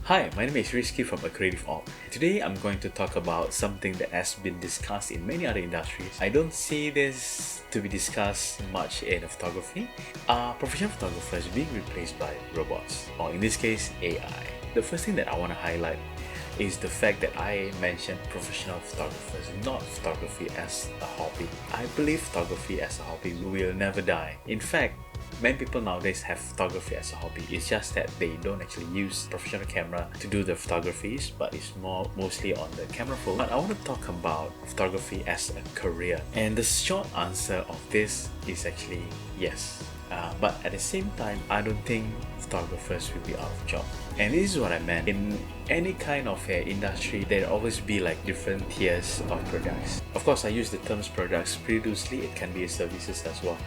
Hi, my name is Rizky from A Creative Org. Today I'm going to talk about something that has been discussed in many other industries. I don't see this to be discussed much in photography. Are professional photographers being replaced by robots, or in this case, AI? The first thing that I want to highlight is the fact that I mentioned professional photographers, not photography as a hobby. I believe photography as a hobby will never die. In fact, many people nowadays have photography as a hobby. It's just that they don't actually use professional camera to do the photographies, but it's mostly on the camera phone. But I want to talk about photography as a career, and the short answer of this is actually yes. But at the same time, I don't think photographers will be out of job. And this is what I meant. In any kind of industry, there always be like different tiers of products. Of course, I use the terms products pretty loosely. It can be services as well,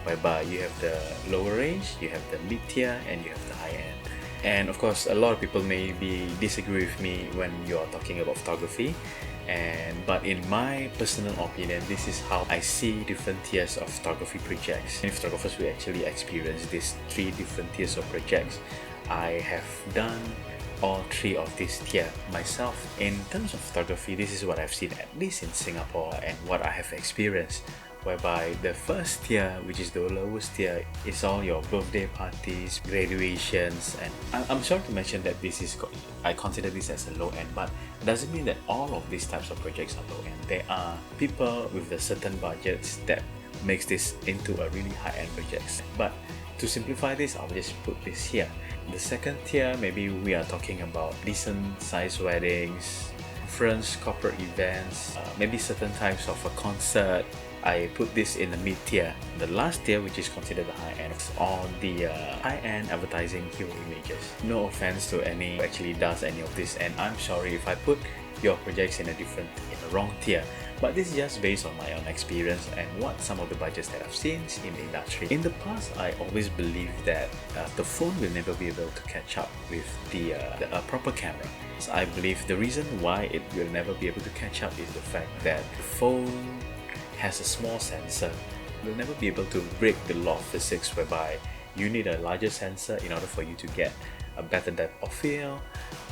whereby you have the lower range, you have the mid tier, and you have the high end. And of course, a lot of people maybe disagree with me when you are talking about photography. But in my personal opinion, this is how I see different tiers of photography projects. And photographers will actually experience these three different tiers of projects. I have done all three of these tier myself. In terms of photography, this is what I've seen, at least in Singapore, and what I have experienced, whereby the first tier, which is the lowest tier, is all your birthday parties, graduations, and I'm sorry to mention that I consider this as a low end, but it doesn't mean that all of these types of projects are low end. There are people with a certain budgets that makes this into a really high end projects. But to simplify this, I'll just put this here. The second tier, maybe we are talking about decent sized weddings, conference, corporate events, maybe certain types of a concert. I put this in the mid tier. The last tier, which is considered the high end, is all the high end advertising hero images. No offense to any who actually does any of this, and I'm sorry if I put your projects in the wrong tier. But this is just based on my own experience and what some of the budgets that I've seen in the industry. In the past, I always believed that the phone will never be able to catch up with the proper camera. So I believe the reason why it will never be able to catch up is the fact that the phone has a small sensor. Will never be able to break the law of physics, whereby you need a larger sensor in order for you to get a better depth of field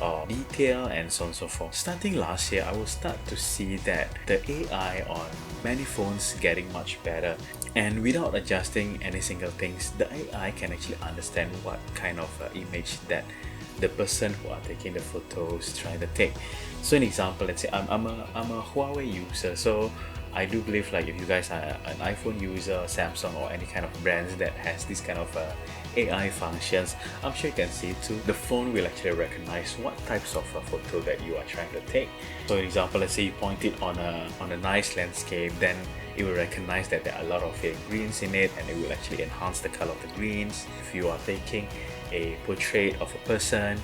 or detail, and so on and so forth. Starting last year, I will start to see that the AI on many phones getting much better, and without adjusting any single things, the AI can actually understand what kind of image that the person who are taking the photos trying to take. So an example, let's say I'm a Huawei user, so I do believe like if you guys are an iPhone user, Samsung, or any kind of brands that has this kind of AI functions, I'm sure you can see it too. The phone will actually recognize what types of photo that you are trying to take. So for example, let's say you point it on a nice landscape, then it will recognize that there are a lot of greens in it, and it will actually enhance the color of the greens. If you are taking a portrait of a person,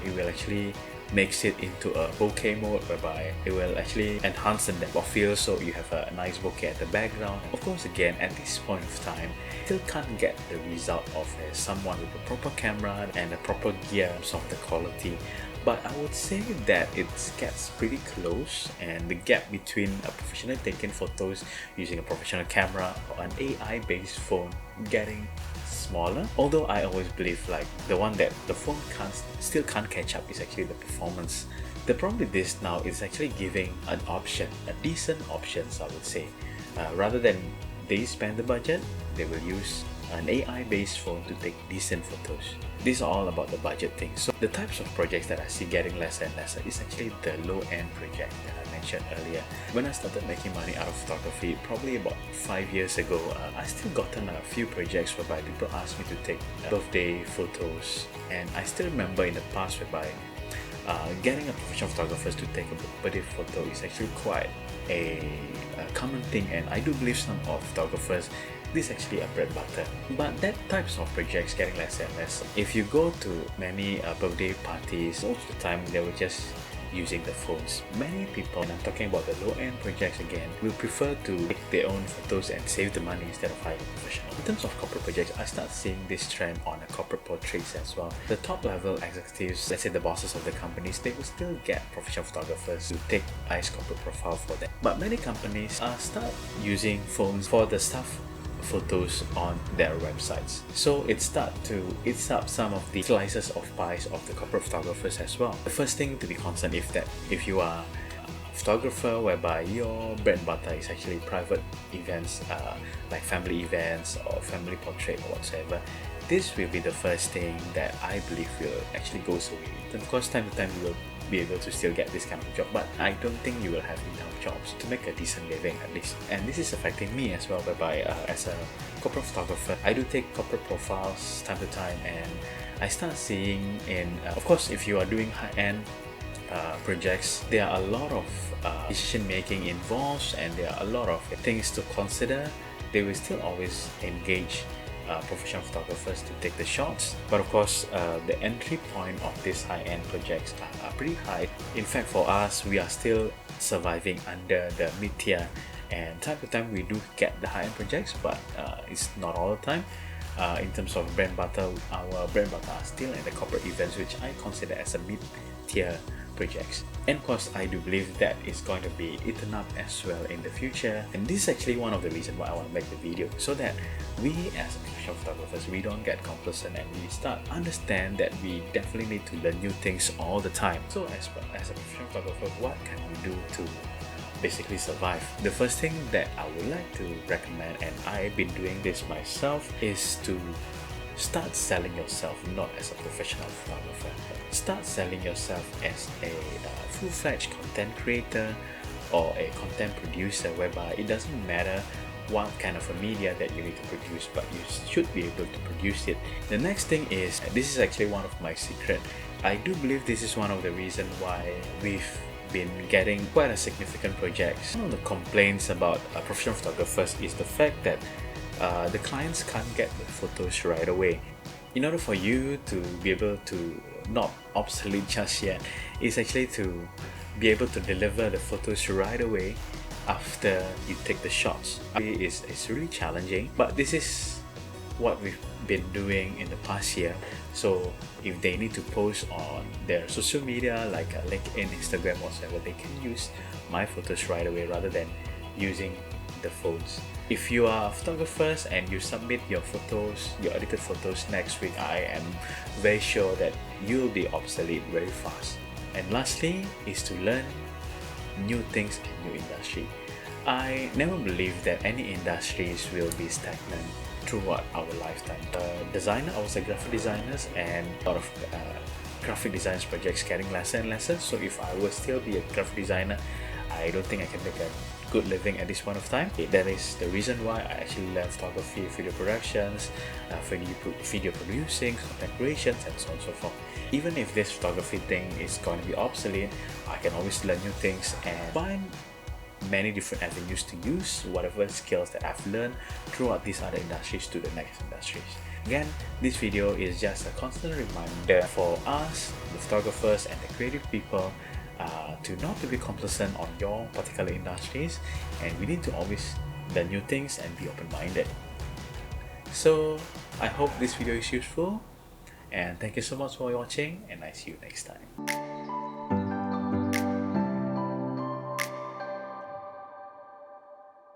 it will actually makes it into a bokeh mode, whereby it will actually enhance the depth of field, so you have a nice bokeh at the background. Of course, again, at this point of time, still can't get the result of someone with a proper camera and a proper gear of the quality. But I would say that it gets pretty close, and the gap between a professional taking photos using a professional camera or an AI based phone getting smaller. Although I always believe like the one that the phone still can't catch up is actually the performance. The problem with this now is actually giving an option, a decent options, I would say. Rather than they spend the budget, they will use an AI based phone to take decent photos. These are all about the budget thing. So the types of projects that I see getting lesser and lesser is actually the low end project that I mentioned earlier. When I started making money out of photography, probably about 5 years ago, I still gotten a few projects whereby people asked me to take birthday photos, and I still remember in the past whereby getting a professional photographer to take a birthday photo is actually quite a common thing, and I do believe some of photographers, this is actually a bread butter. But that types of projects getting less and less. If you go to many birthday parties, most of the time they will just using the phones. Many people, and I'm talking about the low-end projects again, will prefer to take their own photos and save the money instead of hiring a professional. In terms of corporate projects, I start seeing this trend on the corporate portraits as well. The top-level executives, let's say the bosses of the companies, they will still get professional photographers to take nice corporate profile for them. But many companies start using phones for the staff photos on their websites. So it eats up some of the slices of pies of the corporate photographers as well. The first thing to be concerned if you are a photographer whereby your bread and butter is actually private events, like family events or family portrait or whatsoever, this will be the first thing that I believe will actually go away. And of course, time to time you will be able to still get this kind of job, but I don't think you will have enough jobs to make a decent living at least. And this is affecting me as well, whereby as a corporate photographer, I do take corporate profiles time to time, and I start seeing of course, if you are doing high-end projects, there are a lot of decision making involved, and there are a lot of things to consider. They will still always engage professional photographers to take the shots, but of course the entry point of these high-end projects are pretty high. In fact, for us, we are still surviving under the mid-tier, and time to time we do get the high-end projects, but it's not all the time. In terms of bread and butter, our bread and butter are still in the corporate events, which I consider as a mid-tier projects. And of course, I do believe that is going to be eaten up as well in the future. And this is actually one of the reasons why I want to make the video, so that we as professional photographers, we don't get complacent and we start understand that we definitely need to learn new things all the time. So as a professional photographer, what can we do to basically survive? The first thing that I would like to recommend, and I've been doing this myself, is to start selling yourself not as a professional photographer. Start selling yourself as a full-fledged content creator or a content producer, whereby it doesn't matter what kind of a media that you need to produce, but you should be able to produce it. The next thing is, this is actually one of my secret. I do believe this is one of the reasons why we've been getting quite a significant projects. One of the complaints about professional photographers is the fact that the clients can't get the photos right away. In order for you to be able to not obsolete just yet, is actually to be able to deliver the photos right away after you take the shots. It's really challenging, but this is what we've been doing in the past year. So if they need to post on their social media like LinkedIn, Instagram, whatever, they can use my photos right away rather than using the phones. If you are photographers and you submit your photos, your edited photos next week, I am very sure that you'll be obsolete very fast. And lastly is to learn new things in new industry. I never believe that any industries will be stagnant throughout our lifetime. I was a graphic designer, and a lot of graphic design projects getting lesser and lesser. So if I will still be a graphic designer, I don't think I can make a good living at this point of time. That is the reason why I actually learn photography, video productions, video producing, content creations, and so on and so forth. Even if this photography thing is going to be obsolete, I can always learn new things and find many different avenues to use whatever skills that I've learned throughout these other industries to the next industries. Again, this video is just a constant reminder for us, the photographers and the creative people, to not to be complacent on your particular industries, and we need to always learn new things and be open-minded. So I hope this video is useful, and thank you so much for watching, and I see you next time.